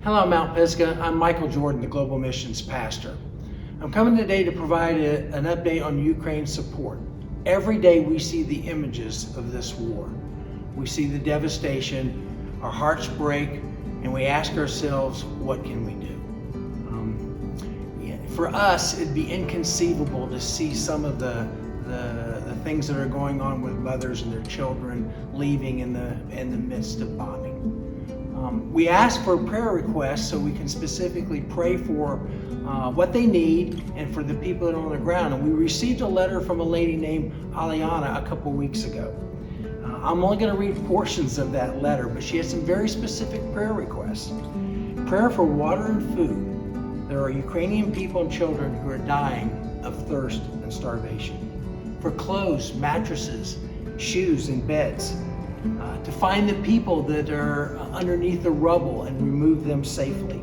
Hello, Mount Pisgah. I'm Michael Jordan, the Global Missions Pastor. I'm coming today to provide an update on Ukraine's support. Every day we see the images of this war. We see the devastation, our hearts break, and we ask ourselves, what can we do? For us, it'd be inconceivable to see some of the things that are going on with mothers and their children leaving in the midst of bombing. We ask for prayer requests so we can specifically pray for what they need and for the people that are on the ground. And we received a letter from a lady named Aliana a couple weeks ago. I'm only going to read portions of that letter, but she has some very specific prayer requests. Prayer for water and food. There are Ukrainian people and children who are dying of thirst and starvation. For clothes, mattresses, shoes, and beds. To find the people that are underneath the rubble and remove them safely.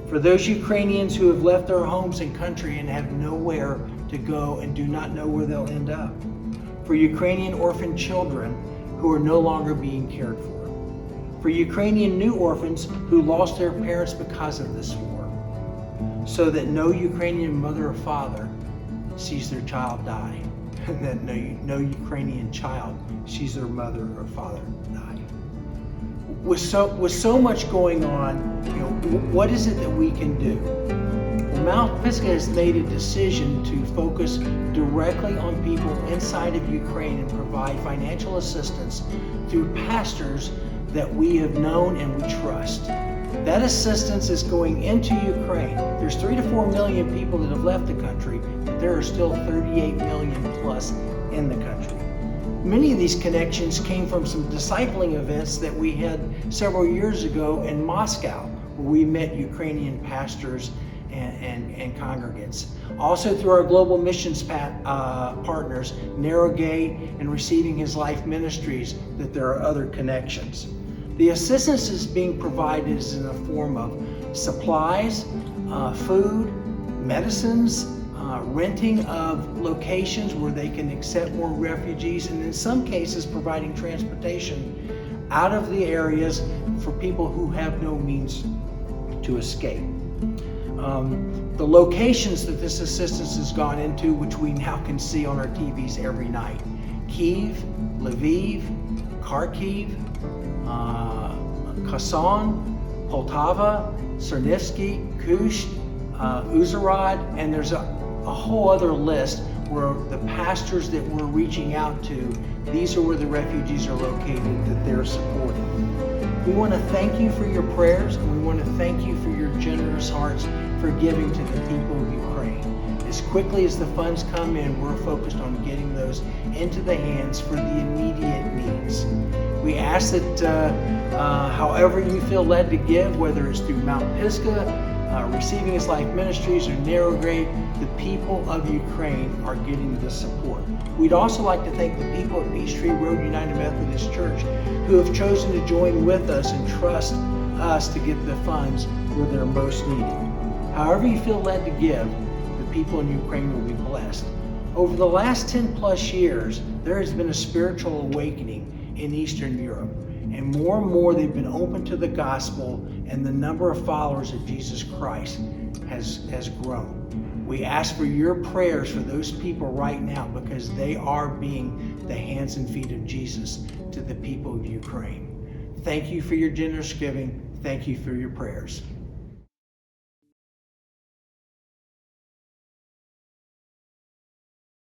For those Ukrainians who have left their homes and country and have nowhere to go and do not know where they'll end up. For Ukrainian orphan children who are no longer being cared for. For Ukrainian new orphans who lost their parents because of this war. So that no Ukrainian mother or father sees their child die. And that no Ukrainian child sees their mother or father die. With so much going on, what is it that we can do? Well, Mount Pisgah has made a decision to focus directly on people inside of Ukraine and provide financial assistance through pastors that we have known and we trust. That assistance is going into Ukraine. There's 3 to 4 million people that have left the country, but there are still 38 million plus in the country. Many of these connections came from some discipling events that we had several years ago in Moscow, where we met Ukrainian pastors and congregants. Also through our global missions partners, Narrowgate and Receiving His Life Ministries, that there are other connections. The assistance is being provided in the form of supplies, food, medicines, renting of locations where they can accept more refugees, and in some cases providing transportation out of the areas for people who have no means to escape. The locations that this assistance has gone into, which we now can see on our TVs every night: Kyiv, Lviv, Kharkiv, Kherson, Poltava, Chernivtsi, Kusht, Uzhhorod, and there's a whole other list where the pastors that we're reaching out to, these are where the refugees are located that they're supporting. We want to thank you for your prayers, and we want to thank you for your generous hearts for giving to the people of Ukraine. As quickly as the funds come in, we're focused on getting those into the hands for the immediate needs. We ask that however you feel led to give, whether it's through Mount Pisgah, Receiving His Life Ministries, or Narrowgate, the people of Ukraine are getting the support. We'd also like to thank the people at Peachtree Road United Methodist Church who have chosen to join with us and trust us to get the funds where they're most needed. However you feel led to give, the people in Ukraine will be blessed. Over the last 10 plus years, there has been a spiritual awakening in Eastern Europe. And more they've been open to the gospel, and the number of followers of Jesus Christ has grown. We ask for your prayers for those people right now, because they are being the hands and feet of Jesus to the people of Ukraine. Thank you for your generous giving. Thank you for your prayers.